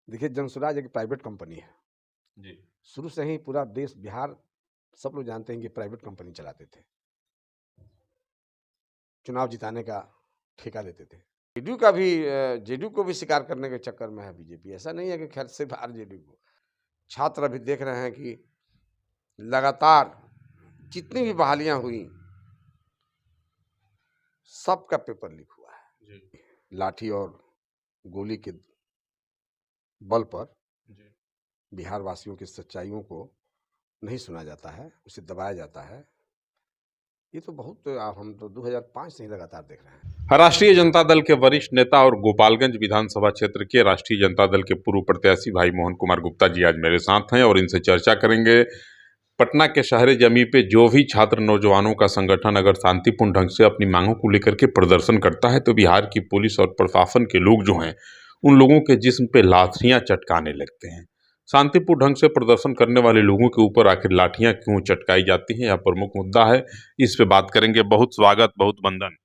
देखिए, जनसुराज एक private company है। जी। शुरू से ही पूरा देश, बिहार, सब लोग जानते हैं कि प्राइवेट कंपनी चलाते थे। चुनाव जिताने का ठेका लेते थे। जेडीयू को भी शिकार करने के चक्कर में है बीजेपी। ऐसा नहीं है कि खैर सिर्फ आरजेडी को। छात्र अभी देख रहे हैं कि लगातार जितनी भी बहालियां हुई, सबका पेपर लीक हुआ है। जी। लाठी और गोली के बल पर जी। बिहार वासियों की सच्चाइयों को नहीं सुना जाता है, उसे दबाया जाता है। ये तो बहुत हम तो 2005 से ही लगातार देख रहे हैं। राष्ट्रीय जनता दल के वरिष्ठ नेता और गोपालगंज विधानसभा क्षेत्र के राष्ट्रीय जनता दल के पूर्व प्रत्याशी भाई मोहन कुमार गुप्ता जी आज मेरे साथ हैं और इनसे चर्चा करेंगे। पटना के शहर जमी पे जो भी छात्र नौजवानों का संगठन अगर शांतिपूर्ण ढंग से अपनी मांगों को लेकर के प्रदर्शन करता है तो बिहार की पुलिस और प्रशासन के लोग जो हैं उन लोगों के जिस्म पे लाठियां चटकाने लगते हैं। शांतिपूर्ण ढंग से प्रदर्शन करने वाले लोगों के ऊपर आखिर लाठियां क्यों चटकाई जाती हैं, यह प्रमुख मुद्दा है। इस पे बात करेंगे। बहुत स्वागत, बहुत वंदन।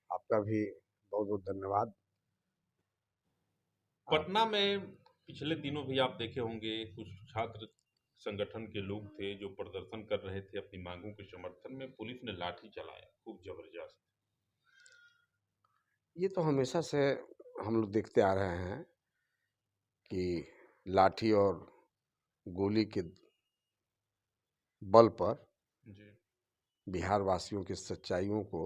आपका भी बहुत बहुत धन्यवाद। पटना में पिछले दिनों भी आप देखे होंगे कुछ छात्र संगठन के लोग थे जो प्रदर्शन कर रहे थे अपनी मांगों के समर्थन में, पुलिस ने लाठी चलाया खूब जबरदस्त। ये तो हमेशा से हम लोग देखते आ रहे हैं कि लाठी और गोली के बल पर जी। बिहार वासियों की सच्चाइयों को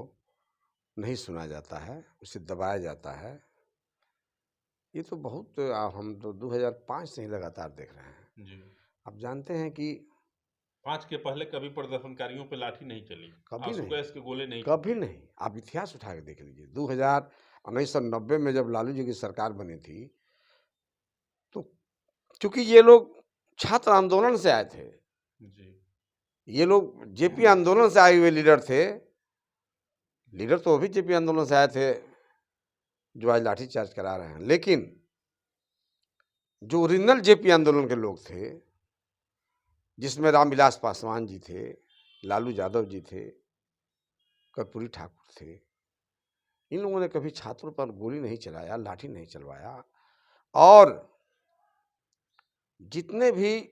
नहीं सुना जाता है, उसे दबाया जाता है। ये तो बहुत हम तो 2005 से ही लगातार देख रहे हैं। जी। आप जानते हैं कि 5 के पहले कभी प्रदर्शनकारियों पे लाठी नहीं चली, कभी आंसू नहीं, गैस के गोले नहीं कभी छूटे। नहीं। आप इतिहास उठा के देख लीजिए। 1990 में जब लालू जी की सरकार बनी थी, तो चूंकि ये लोग छात्र आंदोलन से आए थे, जी। ये लोग जेपी आंदोलन से आए हुए लीडर थे। लीडर तो वो भी जेपी आंदोलन से आए थे जो आज लाठीचार्ज करा रहे हैं। लेकिन जो ओरिजिनल जेपी आंदोलन के लोग थे, जिसमें रामविलास पासवान जी थे, लालू यादव जी थे, कर्पूरी ठाकुर थे, इन लोगों ने कभी छात्रों पर गोली नहीं चलाया, लाठी नहीं चलवाया। और जितने भी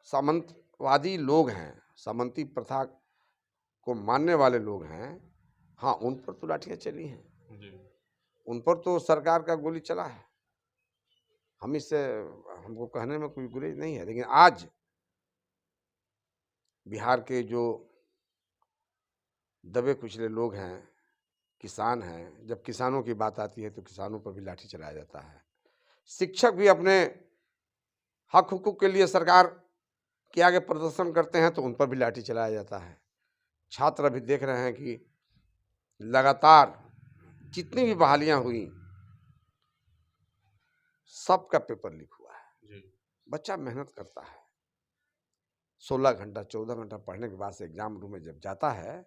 सामंतवादी लोग हैं, सामंती प्रथा को मानने वाले लोग हैं, हाँ, उन पर तो लाठियां चली हैं। जी। उन पर तो सरकार का गोली चला है। हमको कहने में कोई गुरेज नहीं है। लेकिन आज बिहार के जो दबे कुचले लोग हैं, किसान हैं, जब किसानों की बात आती है तो किसानों पर भी लाठी चलाया जाता है। शिक्षक भी अपने हक हुकूक के लिए सरकार के आगे प्रदर्शन करते हैं तो उन पर भी लाठी चलाया जाता है। छात्र अभी देख रहे हैं कि लगातार जितनी भी बहालियां हुई, सबका पेपर लीक हुआ है। जी। बच्चा मेहनत करता है, 16 घंटा 14 घंटा पढ़ने के बाद से एग्जाम रूम में जब जाता है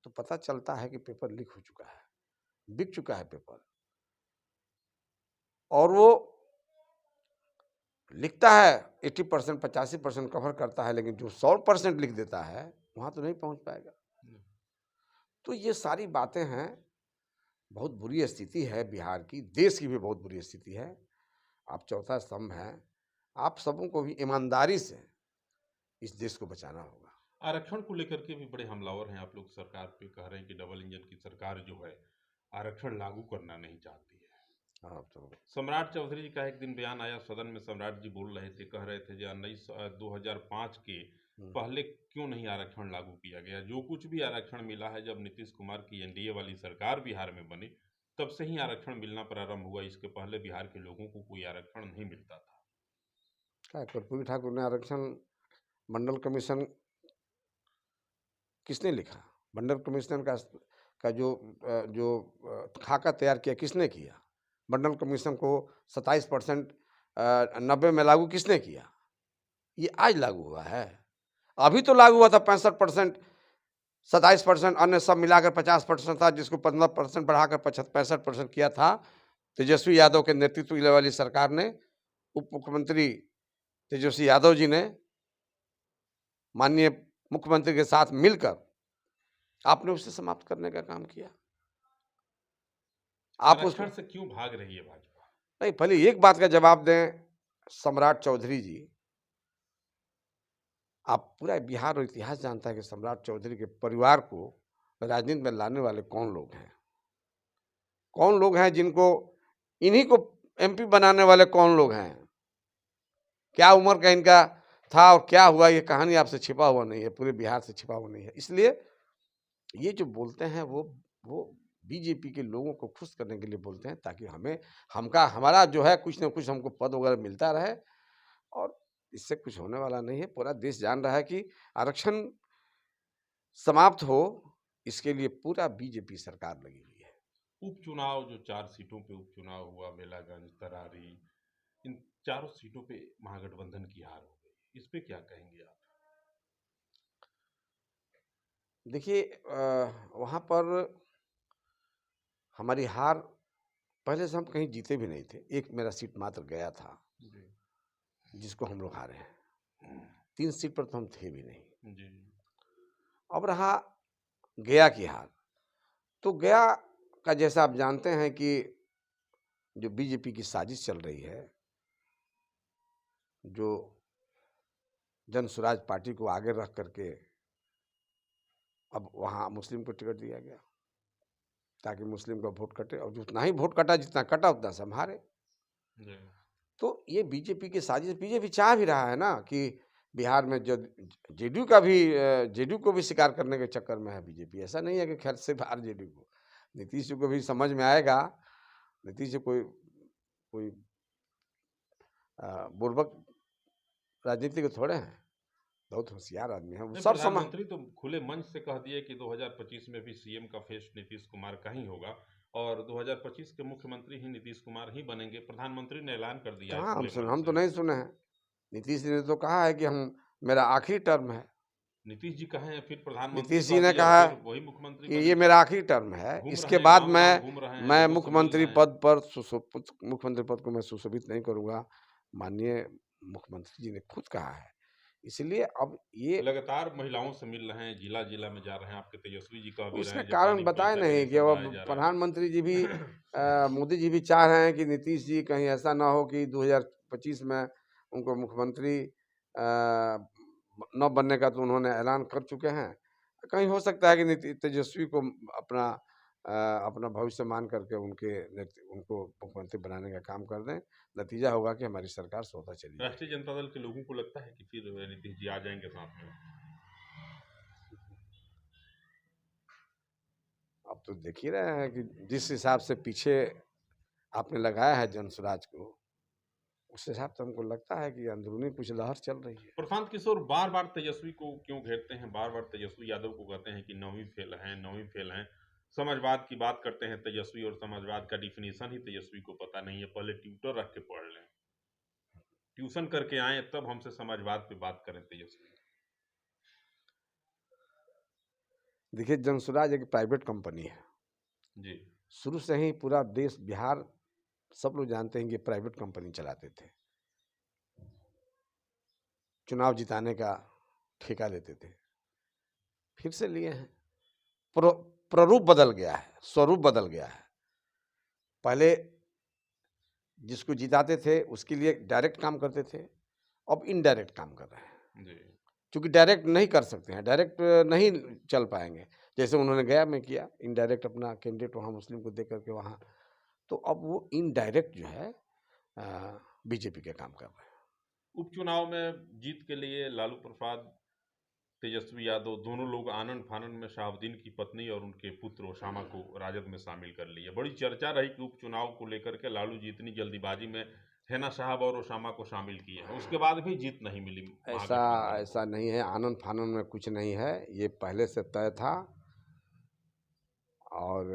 तो पता चलता है कि पेपर लीक हो चुका है, बिक चुका है पेपर। और वो लिखता है 80%, 85% कवर करता है, लेकिन जो 100% लिख देता है वहां तो नहीं पहुंच पाएगा। तो ये सारी बातें हैं। बहुत बुरी स्थिति है बिहार की, देश की भी बहुत बुरी स्थिति है। आप चौथा स्तंभ हैं, आप सबों को भी ईमानदारी से इस देश को बचाना होगा। आरक्षण को लेकर के भी बड़े हमलावर हैं आप लोग। सरकार पे कह रहे हैं कि डबल इंजन की सरकार जो है आरक्षण लागू करना नहीं चाहती है। हाँ, तो सम्राट चौधरी जी का एक दिन बयान आया सदन में, सम्राट जी बोल रहे थे, कह रहे थे जो 2005 के पहले क्यों नहीं आरक्षण लागू किया गया। जो कुछ भी आरक्षण मिला है जब नीतीश कुमार की एनडीए वाली सरकार बिहार में बनी तब से ही आरक्षण मिलना प्रारंभ हुआ। इसके पहले बिहार के लोगों को कोई आरक्षण नहीं मिलता था। क्या कर्पूरी ठाकुर ने आरक्षण, मंडल कमीशन किसने लिखा? मंडल कमीशन का जो खाका तैयार किया किसने किया? मंडल कमीशन को 27% 90 में लागू किसने किया? ये आज लागू हुआ है? अभी तो लागू हुआ था 65%, 27%, अन्य सब मिलाकर 50% था, जिसको 15% बढ़ाकर 65% किया था तेजस्वी यादव के नेतृत्व वाली सरकार ने। उप मुख्यमंत्री तेजस्वी यादव जी ने माननीय मुख्यमंत्री के साथ मिलकर आपने उसे समाप्त करने का काम किया। आप उस आरक्षण से क्यों भाग रही है भाजपा? नहीं, पहले एक बात का जवाब दें सम्राट चौधरी जी। आप पूरा बिहार और इतिहास जानता है कि सम्राट चौधरी के परिवार को राजनीति में लाने वाले कौन लोग हैं? कौन लोग हैं जिनको इन्हीं को एमपी बनाने वाले कौन लोग हैं? क्या उम्र का इनका था और क्या हुआ, ये कहानी आपसे छिपा हुआ नहीं है, पूरे बिहार से छिपा हुआ नहीं है। इसलिए ये जो बोलते हैं वो बीजेपी के लोगों को खुश करने के लिए बोलते हैं, ताकि हमारा जो है कुछ ना कुछ हमको पद वगैरह मिलता रहे, और इससे कुछ होने वाला नहीं है। पूरा देश जान रहा है कि आरक्षण समाप्त हो, इसके लिए पूरा बीजेपी सरकार लगी हुई है। उपचुनाव जो 4 सीटों पे उपचुनाव हुआ, बेलागंज, तरारी, इन चारों सीटों पे महागठबंधन की हार हो गई। इस पे क्या कहेंगे आप? देखिए वहाँ पर हमारी हार, पहले से हम कहीं जीते भी नहीं थे। एक मेरा सीट मात्र गया था, जिसको हम लोग हारे हैं। 3 सीट पर तो हम थे भी नहीं। जी। अब रहा गया की हार, तो गया का जैसा आप जानते हैं कि जो बीजेपी की साजिश चल रही है, जो जन स्वराज पार्टी को आगे रख करके अब वहाँ मुस्लिम को टिकट दिया गया, ताकि मुस्लिम का वोट कटे, और जितना ही वोट कटा, जितना कटा उतना से हम हारे। तो ये बीजेपी की साजिश, बीजेपी चाह भी रहा है ना कि बिहार में जो जेडीयू को भी शिकार करने के चक्कर में है बीजेपी। ऐसा नहीं है कि खैर से बाहर जेडीयू को, नीतीश जी को भी समझ में आएगा। नीतीश जी कोई बुर्बक राजनीति के थोड़े हैं, बहुत होशियार आदमी है, वो सब समझ। प्रधानमंत्री तो खुले मंच से कह दिए कि 2025 में भी सीएम का फेस नीतीश कुमार का ही होगा और 2025 के मुख्यमंत्री ही नीतीश कुमार ही बनेंगे। प्रधानमंत्री ने ऐलान कर दिया है कहाँ खुले मंच हम तो से। नहीं सुने हैं। नीतीश जी ने तो कहा है कि मेरा आखिरी टर्म है। नीतीश जी कहे हैं, फिर प्रधानमंत्री नीतीश जी कह ने दिया, कहा फिर वही मुख्यमंत्री कि ये बनेंगे। मेरा आखिरी टर्म है, घूम इसके रहे हैं, बाद गाँव-गाँव घूम रहे हैं, मैं लोगों से मिल मुख्यमंत्री रहे हैं। पद पर मुख्यमंत्री पद को मैं सुशोभित नहीं करूंगा, माननीय मुख्यमंत्री जी ने खुद कहा है। इसलिए अब ये लगातार महिलाओं से मिल रहे हैं, जिला-जिला में जा रहे हैं, आपके तेजस्वी जी कह भी रहे उसका हैं कारण जापानी बताए पैसा के नहीं कि जैसे अब बढ़ाया जा रहा है। प्रधानमंत्री जी भी मोदी जी भी चाह रहे हैं कि नीतीश जी कहीं ऐसा ना हो कि 2025 में उनको मुख्यमंत्री न बनने का तो उन्होंने ऐलान कर चुके हैं। कहीं हो सकता है कि तेजस्वी को अपना भविष्य मान करके उनको मुख्यमंत्री बनाने का काम कर दें। नतीजा होगा कि हमारी सरकार स्वतः चली जाएगी। राष्ट्रीय जनता दल के लोगों को लगता है कि फिर नीतीश जी आ जाएंगे साथ में। अब तो देख ही रहे हैं कि जिस हिसाब से पीछे आपने लगाया है जन स्वराज को, उस हिसाब से हमको लगता है कि अंदरूनी कुछ लहर चल रही है। प्रशांत किशोर बार बार तेजस्वी को क्यों घेरते हैं, बार बार तेजस्वी यादव को कहते हैं कि नौवीं फेल हैं। समाजवाद की बात करते हैं तेजस्वी, और समाजवाद का डिफिनीशन ही तेजस्वी को पता नहीं है। पहले ट्यूटर रख के पढ़ लें, ट्यूशन करके आए, तब हमसे समाजवाद पे बात करें तेजस्वी। देखिए जन स्वराज एक प्राइवेट कंपनी है जी। शुरू से ही। पूरा देश बिहार सब लोग जानते हैं कि प्राइवेट कंपनी चलाते थे, चुनाव जिताने का ठेका लेते थे, फिर से लिए हैं। प्ररूप बदल गया है, स्वरूप बदल गया है। पहले जिसको जिताते थे उसके लिए डायरेक्ट काम करते थे, अब इनडायरेक्ट काम कर रहे हैं। जी। क्योंकि डायरेक्ट नहीं कर सकते हैं, डायरेक्ट नहीं चल पाएंगे, जैसे उन्होंने गया में किया, इनडायरेक्ट अपना कैंडिडेट वहाँ मुस्लिम को दे करके वहाँ। तो अब वो इनडायरेक्ट जो है बीजेपी के काम कर रहे हैं। उपचुनाव में जीत के लिए लालू प्रसाद, तेजस्वी यादव दोनों लोग आनन फानन में शहाबुद्दीन की पत्नी और उनके पुत्र ओसामा को राजद में शामिल कर लिए। बड़ी चर्चा रही कि उपचुनाव को लेकर के लालू जी इतनी जल्दीबाजी में हैना साहब और ओसामा को शामिल किए हैं, उसके बाद भी जीत नहीं मिली महागठबंधन को। ऐसा नहीं है, आनंद फानन में कुछ नहीं है, ये पहले से तय था। और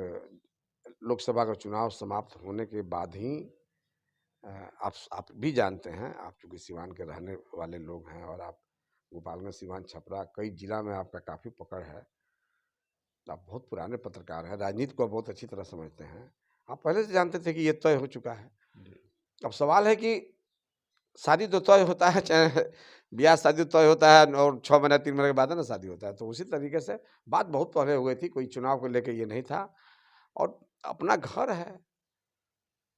लोकसभा का चुनाव समाप्त होने के बाद ही आप भी जानते हैं, आप चूँकि सिवान के रहने वाले लोग हैं और आप गोपालगंज, सिवान, छपरा, कई जिला में आपका काफ़ी पकड़ है, आप बहुत पुराने पत्रकार हैं, राजनीति को बहुत अच्छी तरह समझते हैं। आप पहले से जानते थे कि ये तय हो चुका है। अब सवाल है कि शादी तो तय होता है, चाहे ब्याह शादी तय होता है और 6 महीने 3 महीने के बाद है ना शादी होता है। तो उसी तरीके से बात बहुत पहले हो गई थी, कोई चुनाव को लेकर ये नहीं था। और अपना घर है,